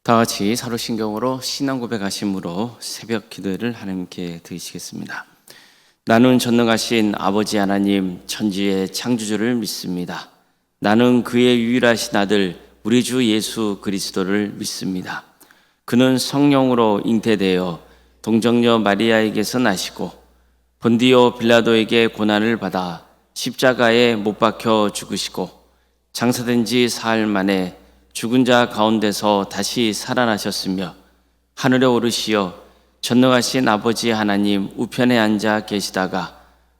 다 같이 사도신경으로 신앙 고백하심으로 새벽 기도를 하나님께 드리시겠습니다. 나는 전능하신 아버지 하나님 천지의 창조주를 믿습니다. 나는 그의 유일하신 아들 우리 주 예수 그리스도를 믿습니다. 그는 성령으로 잉태되어 동정녀 마리아에게서 나시고 본디오 빌라도에게 고난을 받아 십자가에 못 박혀 죽으시고 장사된 지 사흘 만에 죽은 자 가운데서 다시 살아나셨으며 하늘에 오르시어 전능하신 아버지 하나님 우편에 앉아 계시다가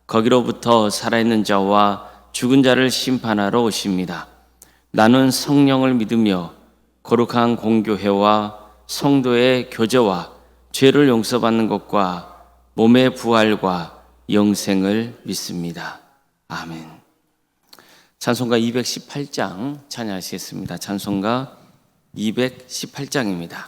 거기로부터 살아있는 자와 죽은 자를 심판하러 오십니다. 나는 성령을 믿으며 거룩한 공교회와 성도의 교제와 죄를 용서받는 것과 몸의 부활과 영생을 믿습니다. 아멘. 찬송가 218장 찬양하시겠습니다. 찬송가 218장입니다.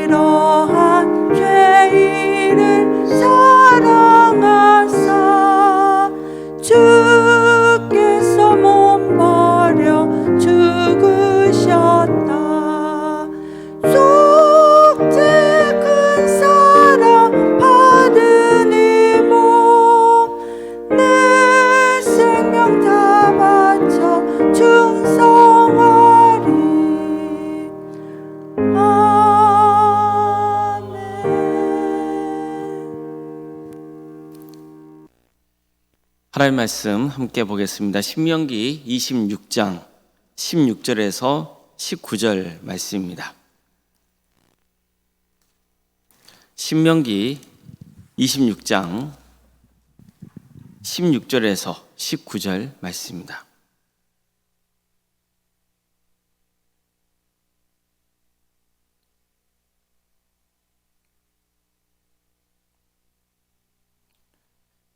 이러한 죄인을 사랑하사 주께서 몸 버려 죽으셨다. 속죄 큰 사랑 받은 이 몸 내 생명 다 바쳐 충성하리. 하나님의 말씀 함께 보겠습니다. 신명기 26장 16절에서 19절 말씀입니다. 신명기 26장 16절에서 19절 말씀입니다.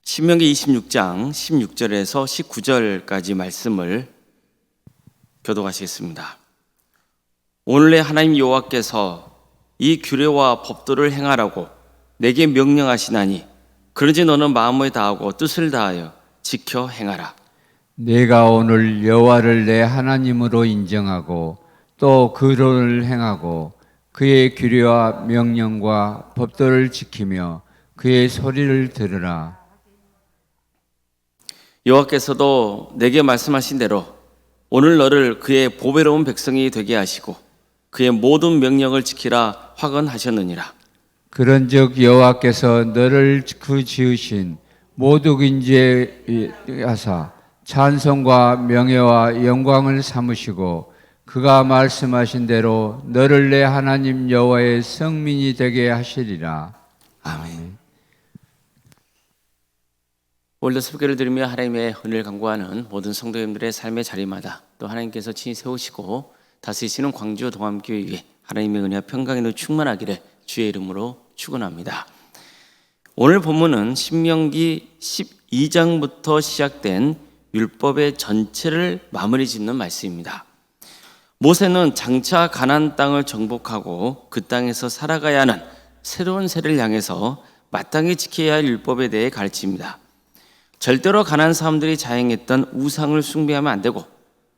신명기 26장 16절에서 19절까지 말씀을 교독하시겠습니다. 오늘의 하나님 여호와께서 이 규례와 법도를 행하라고 내게 명령하시나니 그러지 너는 마음을 다하고 뜻을 다하여 지켜 행하라. 내가 오늘 여호와를 내 하나님으로 인정하고 또 그를 행하고 그의 규례와 명령과 법도를 지키며 그의 소리를 들으라. 여호와께서도 내게 말씀하신 대로 오늘 너를 그의 보배로운 백성이 되게 하시고 그의 모든 명령을 지키라 화건하셨느니라. 그런즉 여호와께서 너를 그 지으신 모두 인재하사 찬송과 명예와 영광을 삼으시고 그가 말씀하신 대로 너를 내 하나님 여호와의 성민이 되게 하시리라. 아멘. 오늘도 새벽기를 드리며 하나님의 은혜를 간구하는 모든 성도님들의 삶의 자리마다 또 하나님께서 친히 세우시고 다스리시는 광주 동암교회 위에 하나님의 은혜와 평강이 충만하기를 주의 이름으로 축원합니다. 오늘 본문은 신명기 12장부터 시작된 율법의 전체를 마무리 짓는 말씀입니다. 모세는 장차 가나안 땅을 정복하고 그 땅에서 살아가야 하는 새로운 세를 향해서 마땅히 지켜야 할 율법에 대해 가르칩니다. 절대로 가나안 사람들이 자행했던 우상을 숭배하면 안 되고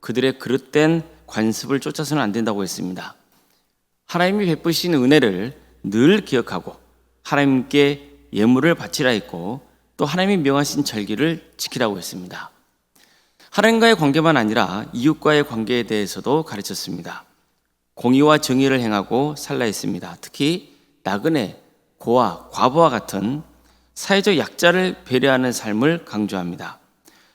그들의 그릇된 관습을 쫓아서는 안 된다고 했습니다. 하나님이 베푸신 은혜를 늘 기억하고 하나님께 예물을 바치라 했고 또 하나님이 명하신 절기를 지키라고 했습니다. 하나님과의 관계만 아니라 이웃과의 관계에 대해서도 가르쳤습니다. 공의와 정의를 행하고 살라 했습니다. 특히 나그네, 고아, 과부와 같은 사회적 약자를 배려하는 삶을 강조합니다.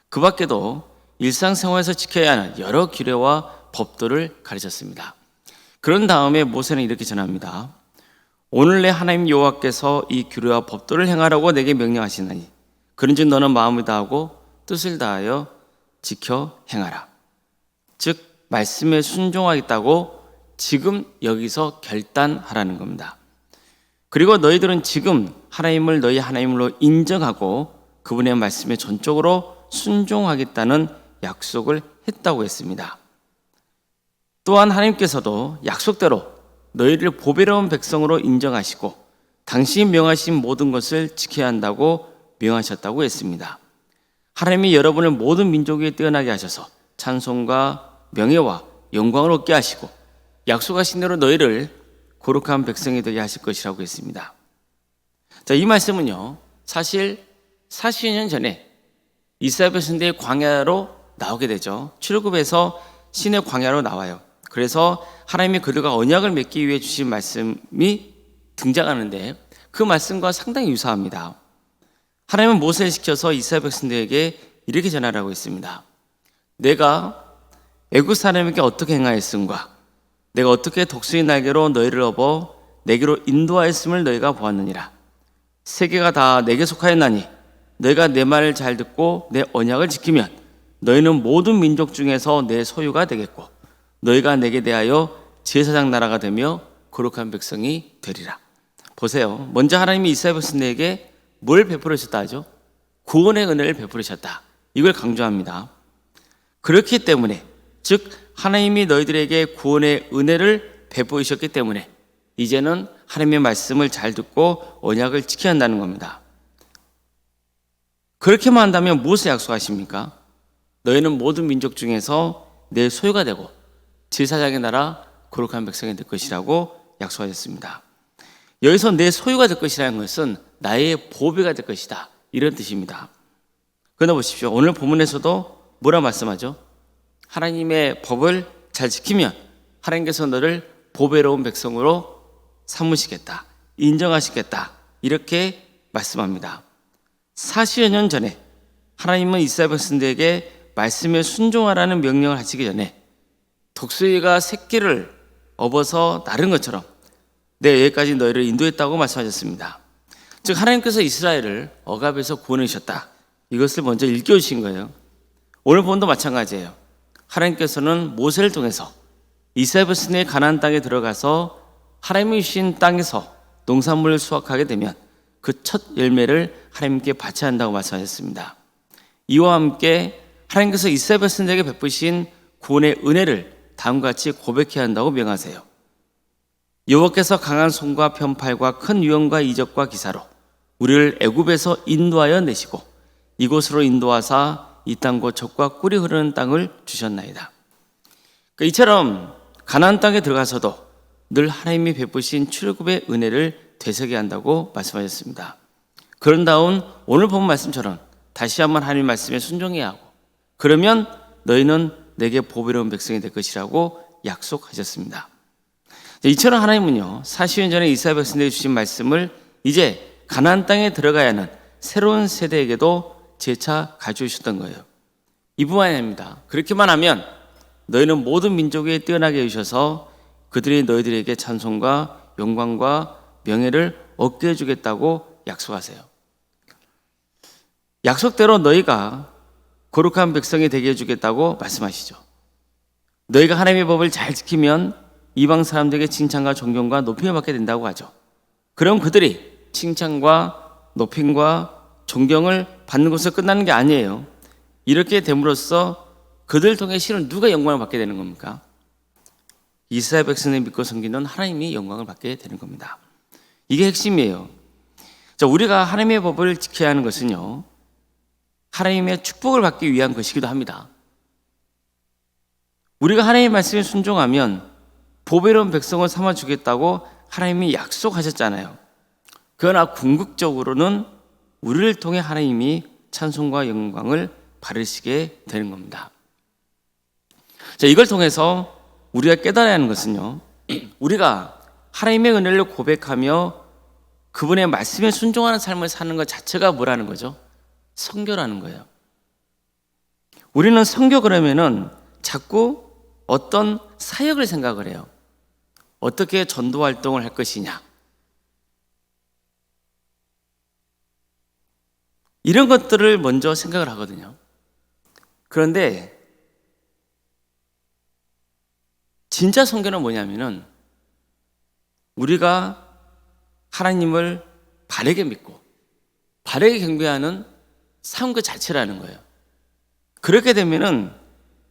그 밖에도 일상생활에서 지켜야 하는 여러 규례와 법도를 가르쳤습니다. 그런 다음에 모세는 이렇게 전합니다. 오늘 내 하나님 여호와께서 이 규례와 법도를 행하라고 내게 명령하시나니 그런즉 너는 마음을 다하고 뜻을 다하여 지켜 행하라. 즉 말씀에 순종하겠다고 지금 여기서 결단하라는 겁니다. 그리고 너희들은 지금 하나님을 너희 하나님으로 인정하고 그분의 말씀에 전적으로 순종하겠다는 약속을 했다고 했습니다. 또한 하나님께서도 약속대로 너희를 보배로운 백성으로 인정하시고 당신이 명하신 모든 것을 지켜야 한다고 명하셨다고 했습니다. 하나님이 여러분을 모든 민족에 뛰어나게 하셔서 찬송과 명예와 영광을 얻게 하시고 약속하신 대로 너희를 거룩한 백성이 되게 하실 것이라고 했습니다. 자, 이 말씀은요, 사실 40년 전에 이스라엘 백성들이 광야로 나오게 되죠. 출애굽에서 신의 광야로 나와요. 그래서 하나님이 그들과 언약을 맺기 위해 주신 말씀이 등장하는데 그 말씀과 상당히 유사합니다. 하나님은 모세를 시켜서 이스라엘 백성들에게 이렇게 전하라고 했습니다. 내가 애굽 사람에게 어떻게 행하였음과 내가 어떻게 독수리 날개로 너희를 업어 내게로 인도하였음을 너희가 보았느니라. 세계가 다 내게 속하였나니 너희가 내 말을 잘 듣고 내 언약을 지키면 너희는 모든 민족 중에서 내 소유가 되겠고 너희가 내게 대하여 제사장 나라가 되며 거룩한 백성이 되리라. 보세요. 먼저 하나님이 이스라엘 백성들에게 뭘 베풀으셨다 하죠? 구원의 은혜를 베풀으셨다. 이걸 강조합니다. 그렇기 때문에 즉 하나님이 너희들에게 구원의 은혜를 베푸셨기 때문에 이제는 하나님의 말씀을 잘 듣고 언약을 지켜야 한다는 겁니다. 그렇게만 한다면 무엇을 약속하십니까? 너희는 모든 민족 중에서 내 소유가 되고 제사장의 나라 거룩한 백성이 될 것이라고 약속하셨습니다. 여기서 내 소유가 될 것이라는 것은 나의 보배가 될 것이다, 이런 뜻입니다. 그러나 보십시오. 오늘 본문에서도 뭐라 말씀하죠? 하나님의 법을 잘 지키면 하나님께서 너를 보배로운 백성으로 삼으시겠다, 인정하시겠다, 이렇게 말씀합니다. 40여 년 전에 하나님은 이스라엘 백성들에게 말씀에 순종하라는 명령을 하시기 전에 독수리가 새끼를 업어서 나른 것처럼 내 여기까지 너희를 인도했다고 말씀하셨습니다. 즉 하나님께서 이스라엘을 억압에서 구원하셨다, 이것을 먼저 일깨우신 거예요. 오늘 본도 마찬가지예요. 하나님께서는 모세를 통해서 이스라엘 백성이 가나안 땅에 들어가서 하나님이 주신 땅에서 농산물을 수확하게 되면 그 첫 열매를 하나님께 바쳐야 한다고 말씀하셨습니다. 이와 함께 하나님께서 이스라엘 백성들에게 베푸신 구원의 은혜를 다음과 같이 고백해야 한다고 명하세요. 여호와께서 강한 손과 편팔과 큰 유언과 이적과 기사로 우리를 애굽에서 인도하여 내시고 이곳으로 인도하사 이 땅 곧 젖과 꿀이 흐르는 땅을 주셨나이다. 그러니까 이처럼 가나안 땅에 들어가서도 늘 하나님이 베푸신 출애굽의 은혜를 되새겨야 한다고 말씀하셨습니다. 그런 다음 오늘 본 말씀처럼 다시 한번 하나님 말씀에 순종해야 하고 그러면 너희는 내게 보배로운 백성이 될 것이라고 약속하셨습니다. 이처럼 하나님은요 40년 전에 이스라엘 백성들에게 주신 말씀을 이제 가나안 땅에 들어가야 하는 새로운 세대에게도 재차 가져오셨던 거예요. 이뿐만이 아닙니다. 그렇게만 하면 너희는 모든 민족에 뛰어나게 해주셔서 그들이 너희들에게 찬송과 영광과 명예를 얻게 해주겠다고 약속하세요. 약속대로 너희가 거룩한 백성이 되게 해주겠다고 말씀하시죠. 너희가 하나님의 법을 잘 지키면 이방 사람들에게 칭찬과 존경과 높임을 받게 된다고 하죠. 그럼 그들이 칭찬과 높임과 존경을 받는 것으로 끝나는 게 아니에요. 이렇게 됨으로써 그들을 통해 실은 누가 영광을 받게 되는 겁니까? 이스라엘 백성을 믿고 섬기는 하나님이 영광을 받게 되는 겁니다. 이게 핵심이에요. 자, 우리가 하나님의 법을 지켜야 하는 것은요, 하나님의 축복을 받기 위한 것이기도 합니다. 우리가 하나님의 말씀에 순종하면 보배로운 백성을 삼아주겠다고 하나님이 약속하셨잖아요. 그러나 궁극적으로는 우리를 통해 하나님이 찬송과 영광을 받으시게 되는 겁니다. 자, 이걸 통해서 우리가 깨달아야 하는 것은요, 우리가 하나님의 은혜를 고백하며 그분의 말씀에 순종하는 삶을 사는 것 자체가 뭐라는 거죠? 선교라는 거예요. 우리는 선교 그러면은 자꾸 어떤 사역을 생각을 해요. 어떻게 전도 활동을 할 것이냐, 이런 것들을 먼저 생각을 하거든요. 그런데 진짜 선교는 뭐냐면은 우리가 하나님을 바르게 믿고 바르게 경배하는 삶 그 자체라는 거예요. 그렇게 되면은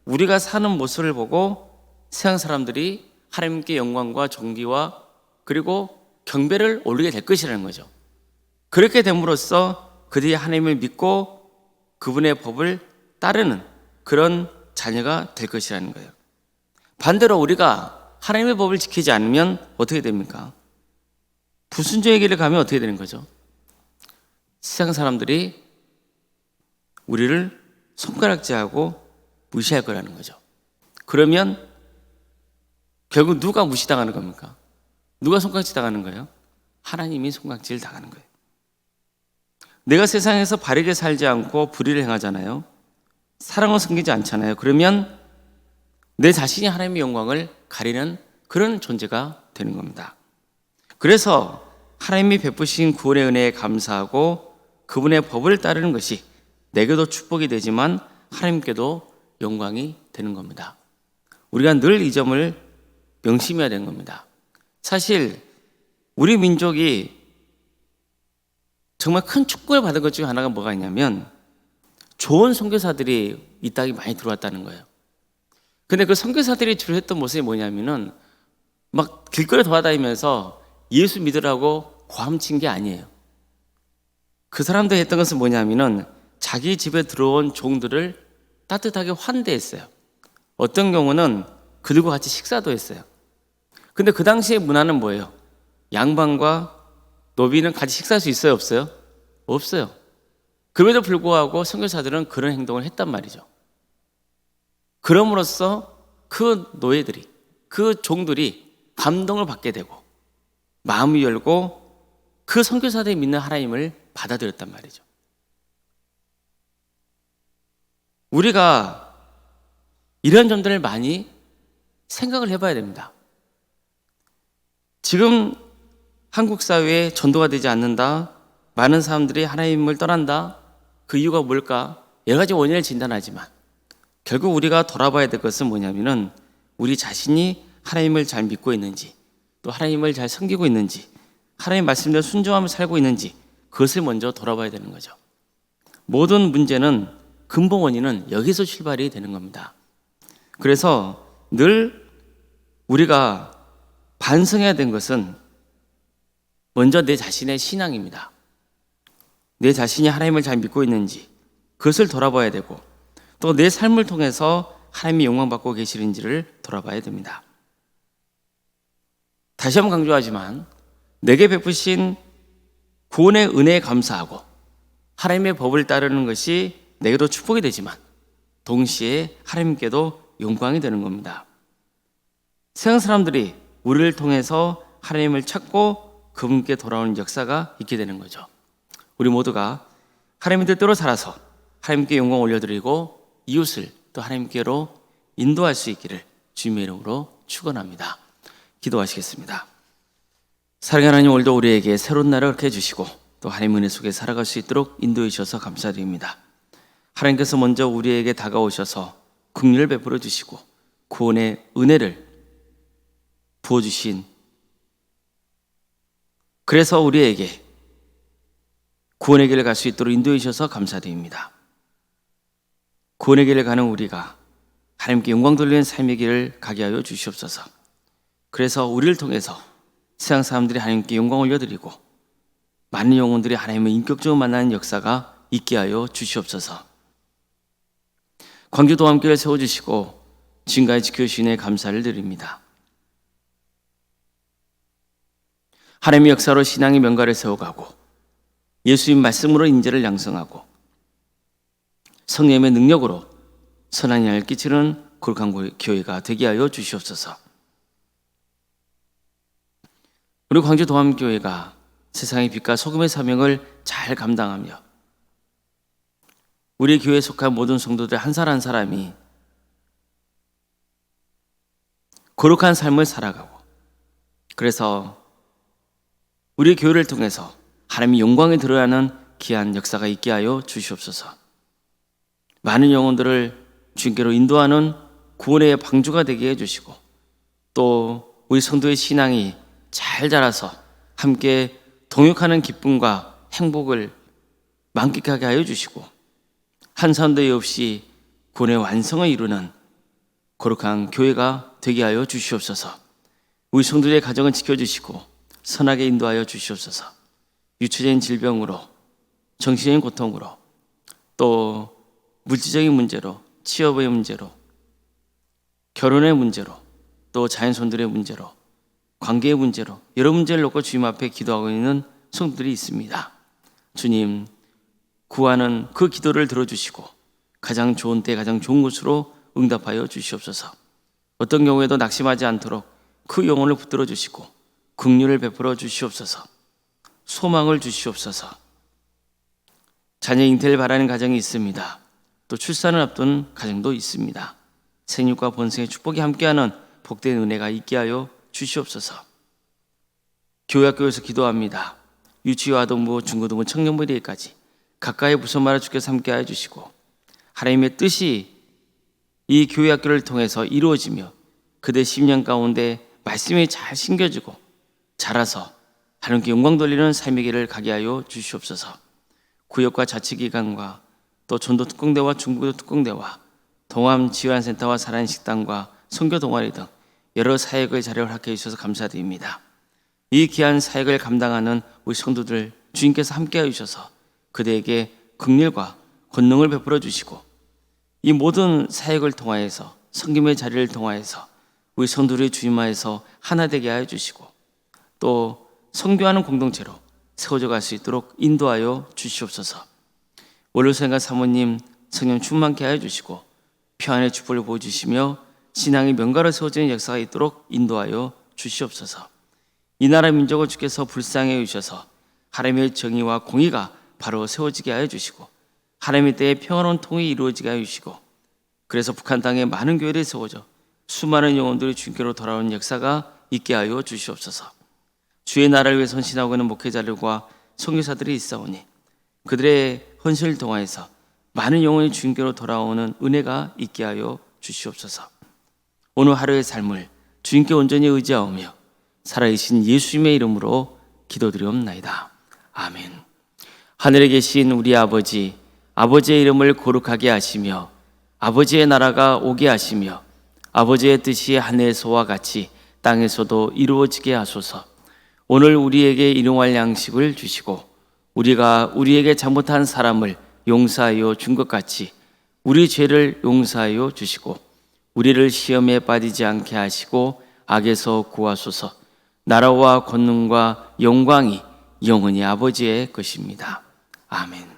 우리가 사는 모습을 보고 세상 사람들이 하나님께 영광과 존귀와 그리고 경배를 올리게 될 것이라는 거죠. 그렇게 됨으로써 그들이 하나님을 믿고 그분의 법을 따르는 그런 자녀가 될 것이라는 거예요. 반대로 우리가 하나님의 법을 지키지 않으면 어떻게 됩니까? 불순종의 길을 가면 어떻게 되는 거죠? 세상 사람들이 우리를 손가락질하고 무시할 거라는 거죠. 그러면 결국 누가 무시당하는 겁니까? 누가 손가락질 당하는 거예요? 하나님이 손가락질 당하는 거예요. 내가 세상에서 바르게 살지 않고 불의를 행하잖아요. 사랑을 섬기지 않잖아요. 그러면 내 자신이 하나님의 영광을 가리는 그런 존재가 되는 겁니다. 그래서 하나님이 베푸신 구원의 은혜에 감사하고 그분의 법을 따르는 것이 내게도 축복이 되지만 하나님께도 영광이 되는 겁니다. 우리가 늘 이 점을 명심해야 되는 겁니다. 사실 우리 민족이 정말 큰 축복을 받은 것 중에 하나가 뭐가 있냐면 좋은 선교사들이 이 땅에 많이 들어왔다는 거예요. 근데 그 선교사들이 주로 했던 모습이 뭐냐면은 막 길거리 돌아다니면서 예수 믿으라고 고함친 게 아니에요. 그 사람들이 했던 것은 뭐냐면은 자기 집에 들어온 종들을 따뜻하게 환대했어요. 어떤 경우는 그들과 같이 식사도 했어요. 근데 그 당시의 문화는 뭐예요? 양반과 노비는 같이 식사할 수 있어요? 없어요? 없어요. 그럼에도 불구하고 선교사들은 그런 행동을 했단 말이죠. 그럼으로써 그 노예들이, 그 종들이 감동을 받게 되고 마음을 열고 그 선교사들이 믿는 하나님을 받아들였단 말이죠. 우리가 이런 점들을 많이 생각을 해봐야 됩니다. 지금 한국 사회에 전도가 되지 않는다, 많은 사람들이 하나님을 떠난다, 그 이유가 뭘까? 여러 가지 원인을 진단하지만 결국 우리가 돌아봐야 될 것은 뭐냐면은 우리 자신이 하나님을 잘 믿고 있는지, 또 하나님을 잘 섬기고 있는지, 하나님 말씀대로 순종하며 살고 있는지, 그것을 먼저 돌아봐야 되는 거죠. 모든 문제는 근본 원인은 여기서 출발이 되는 겁니다. 그래서 늘 우리가 반성해야 되는 것은 먼저 내 자신의 신앙입니다. 내 자신이 하나님을 잘 믿고 있는지 그것을 돌아봐야 되고, 또 내 삶을 통해서 하나님이 영광받고 계시는지를 돌아봐야 됩니다. 다시 한번 강조하지만 내게 베푸신 구원의 은혜에 감사하고 하나님의 법을 따르는 것이 내게도 축복이 되지만 동시에 하나님께도 영광이 되는 겁니다. 세상 사람들이 우리를 통해서 하나님을 찾고 그분께 돌아오는 역사가 있게 되는 거죠. 우리 모두가 하나님의 뜻대로 살아서 하나님께 영광 올려드리고 이웃을 또 하나님께로 인도할 수 있기를 주님의 이름으로 축원합니다. 기도하시겠습니다. 사랑하는 하나님, 오늘도 우리에게 새로운 날을 그렇게 해주시고 또 하나님 은혜 속에 살아갈 수 있도록 인도해 주셔서 감사드립니다. 하나님께서 먼저 우리에게 다가오셔서 긍휼을 베풀어 주시고 구원의 은혜를 부어주신, 그래서 우리에게 구원의 길을 갈 수 있도록 인도해 주셔서 감사드립니다. 구원의 길을 가는 우리가 하나님께 영광 돌리는 삶의 길을 가게 하여 주시옵소서. 그래서 우리를 통해서 세상 사람들이 하나님께 영광 올려드리고 많은 영혼들이 하나님을 인격적으로 만나는 역사가 있게 하여 주시옵소서. 광주도 함께를 세워주시고 지금까지 지켜주시니 감사를 드립니다. 하나님의 역사로 신앙의 명가를 세워가고 예수님 말씀으로 인재를 양성하고 성령의 능력으로 선한 영향을 끼치는 거룩한 교회가 되게 하여 주시옵소서. 우리 광주 도함교회가 세상의 빛과 소금의 사명을 잘 감당하며 우리 교회에 속한 모든 성도들 한 사람 한 사람이 거룩한 삶을 살아가고, 그래서 우리 교회를 통해서 하나님의 영광이 드러나는 귀한 역사가 있게 하여 주시옵소서. 많은 영혼들을 주님께로 인도하는 구원의 방주가 되게 해주시고 또 우리 성도의 신앙이 잘 자라서 함께 동역하는 기쁨과 행복을 만끽하게 하여 주시고 한 사람도 없이 구원의 완성을 이루는 거룩한 교회가 되게 하여 주시옵소서. 우리 성도의 가정을 지켜주시고 선하게 인도하여 주시옵소서. 유추적인 질병으로, 정신적인 고통으로, 또 물질적인 문제로, 취업의 문제로, 결혼의 문제로, 또 자연손들의 문제로, 관계의 문제로 여러 문제를 놓고 주님 앞에 기도하고 있는 성도들이 있습니다. 주님, 구하는 그 기도를 들어주시고 가장 좋은 때 가장 좋은 곳으로 응답하여 주시옵소서. 어떤 경우에도 낙심하지 않도록 그 영혼을 붙들어 주시고 긍휼을 베풀어 주시옵소서. 소망을 주시옵소서. 자녀 잉태를 바라는 가정이 있습니다. 또 출산을 앞둔 가정도 있습니다. 생육과 번성의 축복이 함께하는 복된 은혜가 있게 하여 주시옵소서. 교회학교에서 기도합니다. 유치아동부, 중고등부, 청년부 대회까지 가까이 부서마라 주께서 함께하여 주시고 하나님의 뜻이 이 교회학교를 통해서 이루어지며 그대 10년 가운데 말씀이 잘 심겨지고 자라서 하나님께 영광 돌리는 삶의 길을 가게 하여 주시옵소서. 구역과 자치기관과 또 전도 특공대와 중부도 특공대와 동암 지원센터와 사랑의 식당과 선교 동아리 등 여러 사역의 자료를 허락해 주셔서 감사드립니다. 이 귀한 사역을 감당하는 우리 성도들 주님께서 함께해 주셔서 그대에게 긍휼과 권능을 베풀어 주시고 이 모든 사역을 통하여서 섬김의 자리를 통하여서 우리 성도들이 주님 안에서 하나 되게 하여 주시고 또 선교하는 공동체로 세워져 갈 수 있도록 인도하여 주시옵소서. 원로생과 사모님 성령 충만케 하여 주시고 평안의 축복을 보여주시며 신앙의 명가로 세워지는 역사가 있도록 인도하여 주시옵소서. 이 나라 민족을 주께서 불쌍해 주셔서 하나님의 정의와 공의가 바로 세워지게 하여 주시고 하나님의 때에 평화로운 통일이 이루어지게 하여 주시고 그래서 북한 땅에 많은 교회를 세워져 수많은 영혼들이 주님께로 돌아오는 역사가 있게 하여 주시옵소서. 주의 나라를 위해 헌신하고 있는 목회자들과 선교사들이 있사오니 그들의 헌신을 통하여서 많은 영혼이 주님께로 돌아오는 은혜가 있게 하여 주시옵소서. 오늘 하루의 삶을 주님께 온전히 의지하오며 살아계신 예수님의 이름으로 기도드리옵나이다. 아멘. 하늘에 계신 우리 아버지, 아버지의 이름을 거룩하게 하시며 아버지의 나라가 오게 하시며 아버지의 뜻이 하늘에서와 같이 땅에서도 이루어지게 하소서. 오늘 우리에게 일용할 양식을 주시고 우리가 우리에게 잘못한 사람을 용서하여 준 것 같이 우리 죄를 용서하여 주시고 우리를 시험에 빠지지 않게 하시고 악에서 구하소서. 나라와 권능과 영광이 영원히 아버지의 것입니다. 아멘.